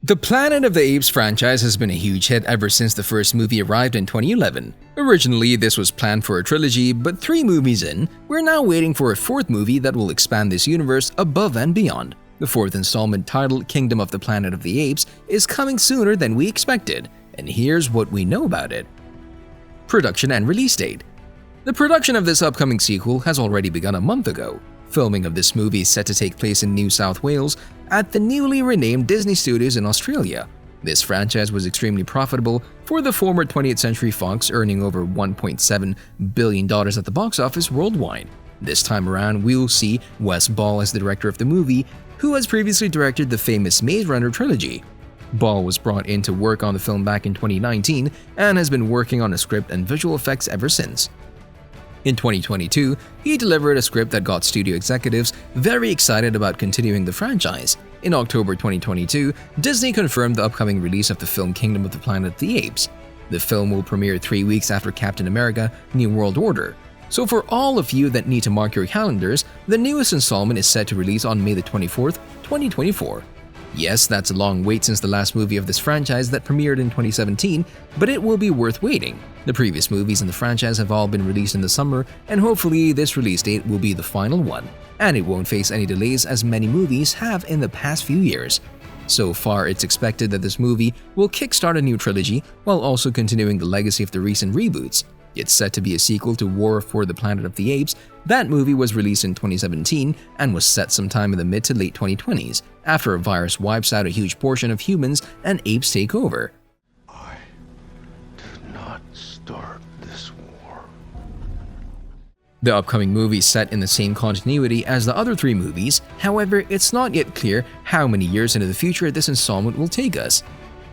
The Planet of the Apes franchise has been a huge hit ever since the first movie arrived in 2011. Originally, this was planned for a trilogy, but 3 movies in, we're now waiting for a 4th movie that will expand this universe above and beyond. The 4th installment, titled Kingdom of the Planet of the Apes, is coming sooner than we expected, and here's what we know about it. Production and release date. The production of this upcoming sequel has already begun a month ago. Filming of this movie is set to take place in New South Wales at the newly renamed Disney Studios in Australia. This franchise was extremely profitable for the former 20th Century Fox, earning over $1.7 billion at the box office worldwide. This time around, we'll see Wes Ball as the director of the movie, who has previously directed the famous Maze Runner trilogy. Ball was brought in to work on the film back in 2019 and has been working on a script and visual effects ever since. In 2022, he delivered a script that got studio executives very excited about continuing the franchise. In October 2022, Disney confirmed the upcoming release of the film Kingdom of the Planet of the Apes. The film will premiere 3 weeks after Captain America: New World Order. So for all of you that need to mark your calendars, the newest installment is set to release on May the 24th, 2024. Yes, that's a long wait since the last movie of this franchise that premiered in 2017, but it will be worth waiting. The previous movies in the franchise have all been released in the summer, and hopefully this release date will be the final one, and it won't face any delays as many movies have in the past few years. So far, it's expected that this movie will kickstart a new trilogy while also continuing the legacy of the recent reboots. It's set to be a sequel to War for the Planet of the Apes. That movie was released in 2017 and was set sometime in the mid to late 2020s, after a virus wipes out a huge portion of humans and apes take over. I did not start this war. The upcoming movie is set in the same continuity as the other 3 movies, however, it's not yet clear how many years into the future this installment will take us.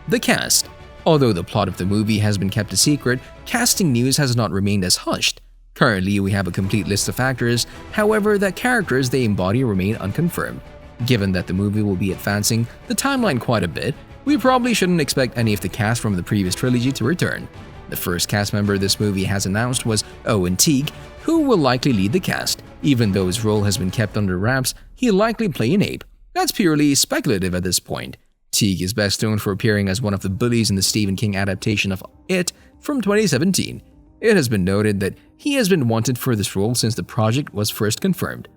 The cast. Although the plot of the movie has been kept a secret, casting news has not remained as hushed. Currently, we have a complete list of actors, however, the characters they embody remain unconfirmed. Given that the movie will be advancing the timeline quite a bit, we probably shouldn't expect any of the cast from the previous trilogy to return. The first cast member this movie has announced was Owen Teague, who will likely lead the cast. Even though his role has been kept under wraps, he'll likely play an ape. That's purely speculative at this point. Teague is best known for appearing as one of the bullies in the Stephen King adaptation of It from 2017. It has been noted that he has been wanted for this role since the project was first confirmed.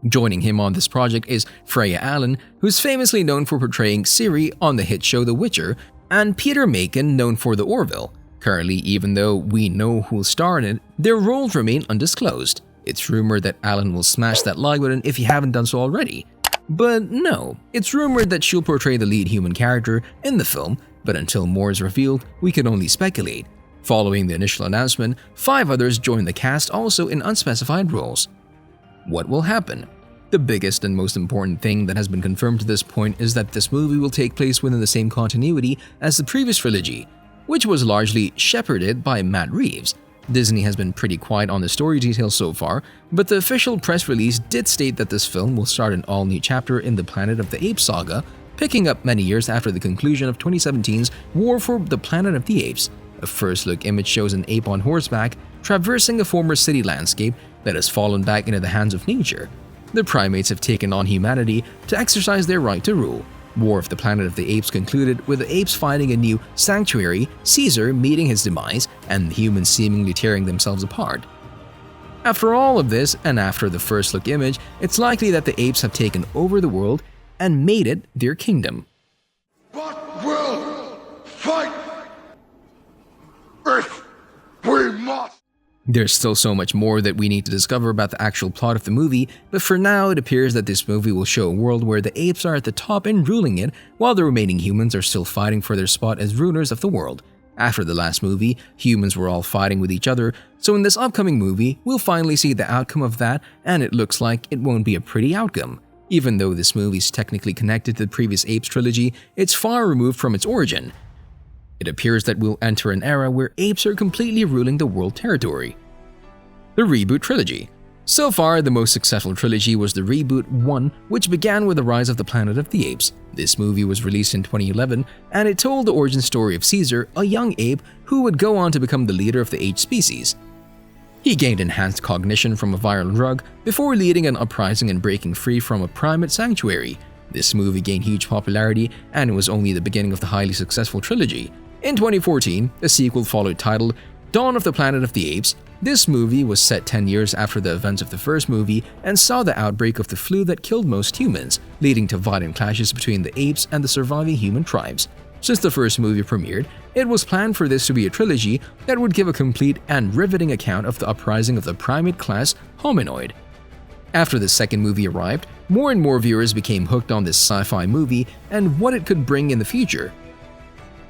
Joining him on this project is Freya Allan, who's famously known for portraying Ciri on the hit show The Witcher, and Peter Macon, known for The Orville. Currently, even though we know who'll star in it, their roles remain undisclosed. It's rumored that Allan will smash that like button if you haven't done so already. But no, it's rumored that she'll portray the lead human character in the film, but until more is revealed, we can only speculate. Following the initial announcement, 5 others joined the cast, also in unspecified roles. What will happen? The biggest and most important thing that has been confirmed to this point is that this movie will take place within the same continuity as the previous trilogy, which was largely shepherded by Matt Reeves. Disney has been pretty quiet on the story details so far, but the official press release did state that this film will start an all-new chapter in the Planet of the Apes saga, picking up many years after the conclusion of 2017's War for the Planet of the Apes. A first-look image shows an ape on horseback traversing a former city landscape that has fallen back into the hands of nature. The primates have taken on humanity to exercise their right to rule. War of the Planet of the Apes concluded with the apes finding a new sanctuary, Caesar meeting his demise, and the humans seemingly tearing themselves apart. After all of this, and after the first look image, it's likely that the apes have taken over the world and made it their kingdom. But we'll fight if we must. There's still so much more that we need to discover about the actual plot of the movie, but for now it appears that this movie will show a world where the apes are at the top and ruling it, while the remaining humans are still fighting for their spot as rulers of the world. After the last movie, humans were all fighting with each other, so in this upcoming movie, we'll finally see the outcome of that, and it looks like it won't be a pretty outcome. Even though this movie is technically connected to the previous Apes trilogy, it's far removed from its origin. It appears that we'll enter an era where apes are completely ruling the world territory. The Reboot Trilogy. So far, the most successful trilogy was the Reboot 1, which began with the rise of the Planet of the Apes. This movie was released in 2011, and it told the origin story of Caesar, a young ape who would go on to become the leader of the ape species. He gained enhanced cognition from a viral drug before leading an uprising and breaking free from a primate sanctuary. This movie gained huge popularity, and it was only the beginning of the highly successful trilogy. In 2014, a sequel followed titled Dawn of the Planet of the Apes. This movie was set 10 years after the events of the first movie and saw the outbreak of the flu that killed most humans, leading to violent clashes between the apes and the surviving human tribes. Since the first movie premiered, it was planned for this to be a trilogy that would give a complete and riveting account of the uprising of the primate class hominoid. After the second movie arrived, more and more viewers became hooked on this sci-fi movie and what it could bring in the future.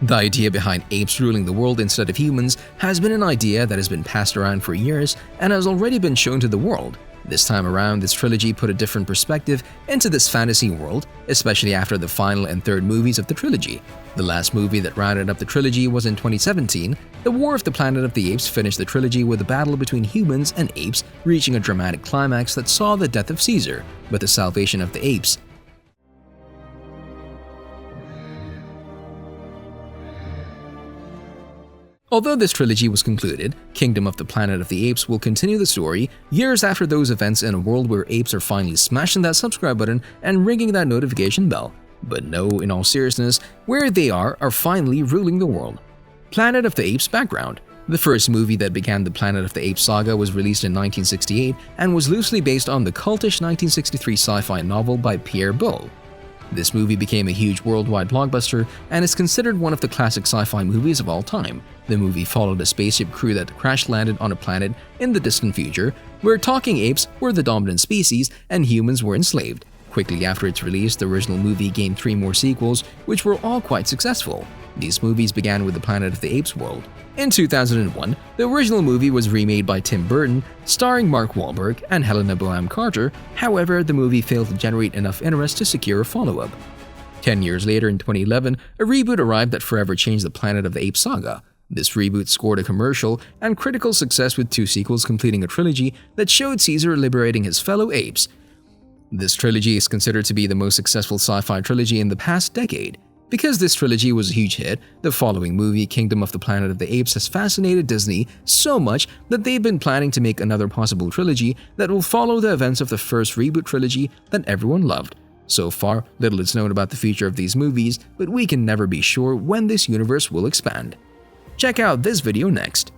The idea behind apes ruling the world instead of humans has been an idea that has been passed around for years and has already been shown to the world. This time around, this trilogy put a different perspective into this fantasy world, especially after the final and third movies of the trilogy. The last movie that rounded up the trilogy was in 2017. The War of the Planet of the Apes finished the trilogy with a battle between humans and apes, reaching a dramatic climax that saw the death of Caesar, but the salvation of the apes. Although this trilogy was concluded, Kingdom of the Planet of the Apes will continue the story years after those events in a world where apes are finally smashing that subscribe button and ringing that notification bell. But no, in all seriousness, where they are finally ruling the world. Planet of the Apes background. The first movie that began the Planet of the Apes saga was released in 1968 and was loosely based on the cultish 1963 sci-fi novel by Pierre Boulle. This movie became a huge worldwide blockbuster and is considered one of the classic sci-fi movies of all time. The movie followed a spaceship crew that crash-landed on a planet in the distant future, where talking apes were the dominant species and humans were enslaved. Quickly after its release, the original movie gained 3 more sequels, which were all quite successful. These movies began with the Planet of the Apes world. In 2001, the original movie was remade by Tim Burton, starring Mark Wahlberg and Helena Bonham Carter. However, the movie failed to generate enough interest to secure a follow-up. 10 years later, in 2011, a reboot arrived that forever changed the Planet of the Apes saga. This reboot scored a commercial and critical success with 2 sequels, completing a trilogy that showed Caesar liberating his fellow apes. This trilogy is considered to be the most successful sci-fi trilogy in the past decade. Because this trilogy was a huge hit, the following movie, Kingdom of the Planet of the Apes, has fascinated Disney so much that they've been planning to make another possible trilogy that will follow the events of the first reboot trilogy that everyone loved. So far, little is known about the future of these movies, but we can never be sure when this universe will expand. Check out this video next.